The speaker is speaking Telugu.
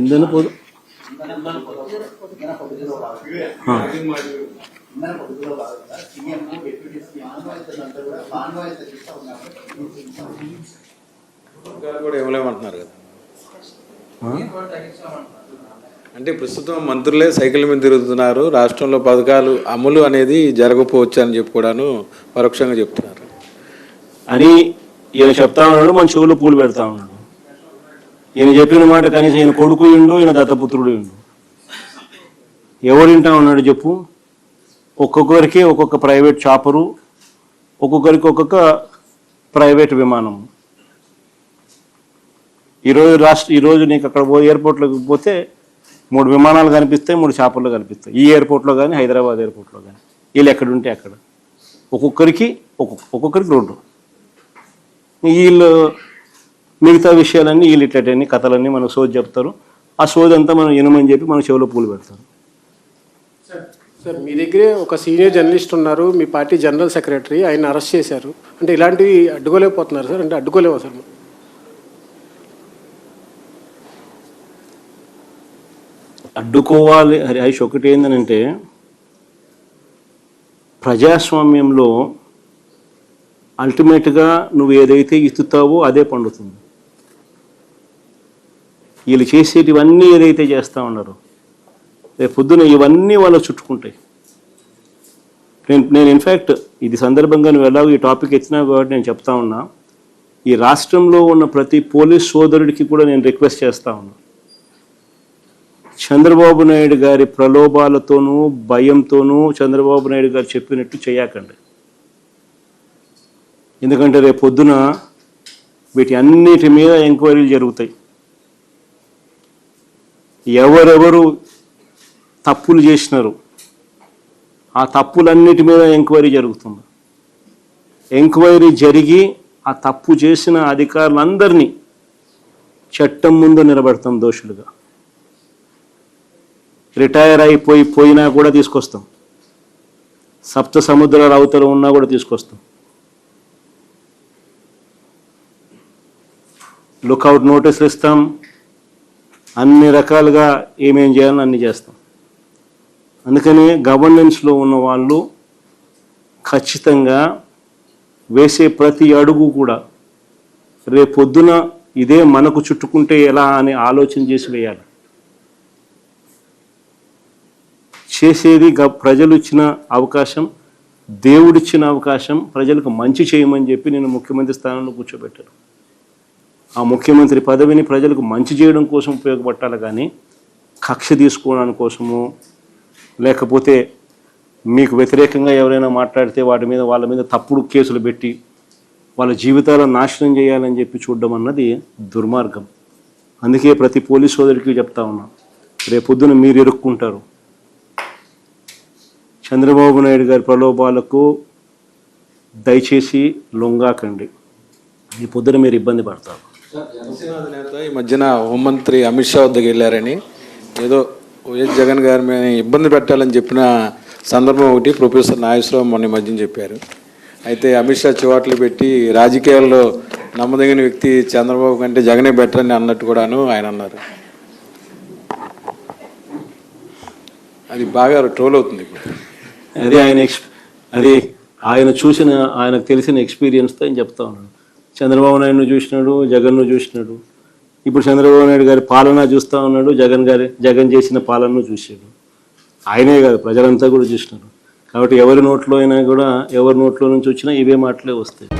ఇంధన పొదు కూడా ఇవ్వలేమంటున్నారు కదా. అంటే ప్రస్తుతం మంత్రులే సైకిల్ మీద తిరుగుతున్నారు, రాష్ట్రంలో పథకాలు అమలు అనేది జరగకపోవచ్చు అని చెప్పి కూడాను పరోక్షంగా చెప్తున్నారు అని ఈయన చెప్తా ఉన్నాడు. మన చెవులో పూలు పెడతా ఉన్నాడు. ఈయన చెప్పిన మాట కనీసం ఈయన కొడుకు ఇండు, ఈయన దత్తపుత్రుడు ఇండు. ఎవరింటా ఉన్నాడు చెప్పు? ఒక్కొక్కరికి ఒక్కొక్క ప్రైవేట్ చాపరు, ఒక్కొక్కరికి ఒక్కొక్క ప్రైవేట్ విమానం. ఈరోజు నీకు అక్కడ ఎయిర్పోర్ట్లోకి పోతే 3 విమానాలు కనిపిస్తాయి, 3 చాపర్లు కనిపిస్తాయి. ఈ ఎయిర్పోర్ట్లో కానీ హైదరాబాద్ ఎయిర్పోర్ట్లో కానీ. వీళ్ళు ఎక్కడుంటే అక్కడ ఒక్కొక్కరికి 2. వీళ్ళు మిగతా విషయాలన్నీ వీళ్ళు ఇట్లన్నీ కథలన్నీ మనకు సోది చెప్తారు. ఆ సోది అంతా మనం వినమని చెప్పి మన చెవిలో పూలు పెడతారు. సార్, మీ దగ్గరే ఒక సీనియర్ జర్నలిస్ట్ ఉన్నారు, మీ పార్టీ జనరల్ సెక్రటరీ, ఆయన అరెస్ట్ చేశారు. అంటే ఇలాంటివి అడ్డుకోలేకపోతున్నారు సార్? అంటే అడ్డుకోలేమా సార్? అడ్డుకోవాలి హరీష్. ఒకటి ఏంటంటే ప్రజాస్వామ్యంలో అల్టిమేట్గా నువ్వు ఏదైతే ఇస్తుతావో అదే పండుతుంది. వీళ్ళు చేసేటివన్నీ ఏదైతే చేస్తూ ఉన్నారో రేపు పొద్దున ఇవన్నీ వాళ్ళు చుట్టుకుంటాయి. నేను ఇన్ఫ్యాక్ట్ ఇది సందర్భంగా నువ్వు ఎలాగో ఈ టాపిక్ ఎత్తినావు కాబట్టి నేను చెప్తా ఉన్నా, ఈ రాష్ట్రంలో ఉన్న ప్రతి పోలీస్ సోదరుడికి కూడా నేను రిక్వెస్ట్ చేస్తూ ఉన్నా, చంద్రబాబు నాయుడు గారి ప్రలోభాలతోనూ భయంతోనూ చంద్రబాబు నాయుడు గారు చెప్పినట్టు చేయకండి. ఎందుకంటే రేపు పొద్దున వీటి అన్నిటి మీద ఎంక్వైరీలు జరుగుతాయి. ఎవరెవరు తప్పులు చేసినారు ఆ తప్పులన్నిటి మీద ఎంక్వైరీ జరుగుతుంది. ఎంక్వైరీ జరిగి ఆ తప్పు చేసిన అధికారులందరినీ చట్టం ముందు నిలబెడతాం దోషులుగా. రిటైర్ పోయినా కూడా తీసుకొస్తాం. సప్త సముద్రాల అవతల ఉన్నా కూడా తీసుకొస్తాం. లుకౌట్ నోటీసులు ఇస్తాం. అన్ని రకాలుగా ఏమేం చేయాలని అన్ని చేస్తాం. అందుకని గవర్నెన్స్లో ఉన్న వాళ్ళు ఖచ్చితంగా వేసే ప్రతి అడుగు కూడా రేపొద్దున ఇదే మనకు చుట్టుకుంటే ఎలా అని ఆలోచన చేసి వేయాలి. చేసేది ప్రజలు ఇచ్చిన అవకాశం, దేవుడిచ్చిన అవకాశం, ప్రజలకు మంచి చేయమని చెప్పి నేను ముఖ్యమంత్రి స్థానంలో కూర్చోబెట్టాను. ఆ ముఖ్యమంత్రి పదవిని ప్రజలకు మంచి చేయడం కోసం ఉపయోగపట్టాలి, కానీ కక్ష తీసుకోవడానికి కోసము, లేకపోతే మీకు వ్యతిరేకంగా ఎవరైనా మాట్లాడితే వాళ్ళ మీద తప్పుడు కేసులు పెట్టి వాళ్ళ జీవితాలను నాశనం చేయాలని చెప్పి చూడడం అన్నది దుర్మార్గం. అందుకే ప్రతి పోలీస్ సోదరికి చెప్తా ఉన్నా, రేపొద్దున మీరు ఇరుక్కుంటారు. చంద్రబాబు నాయుడు గారి ప్రలోభాలకు దయచేసి లొంగాకండి. ఈ పొద్దున మీరు ఇబ్బంది పడతారు. జనసేన అధినేత ఈ మధ్యన హోంమంత్రి అమిత్ షా వద్దకు వెళ్ళారని, ఏదో వైఎస్ జగన్ గారి మీద ఇబ్బంది పెట్టాలని చెప్పిన సందర్భం ఒకటి ప్రొఫెసర్ నాగేశ్వరరావు మొన్న మధ్యన చెప్పారు. అయితే అమిత్ షా చివాట్లు పెట్టి రాజకీయాల్లో నమ్మదగిన వ్యక్తి చంద్రబాబు కంటే జగనే బెటర్ అని అన్నట్టు కూడాను ఆయన అన్నారు. అది బాగా ట్రోల్ అవుతుంది. ఆయన చూసిన, ఆయనకు తెలిసిన ఎక్స్పీరియన్స్తో ఆయన చెప్తా ఉన్నాడు. చంద్రబాబు నాయుడును చూసినాడు, జగన్ను చూసినాడు. ఇప్పుడు చంద్రబాబు నాయుడు గారి పాలన చూస్తూ ఉన్నాడు, జగన్ చేసిన పాలనను చూసాడు. ఆయనే కాదు, ప్రజలంతా కూడా చూసినారు. కాబట్టి ఎవరి నోట్లో అయినా కూడా, ఎవరి నోట్లో నుంచి వచ్చినా ఇవే మాటలే వస్తాయి.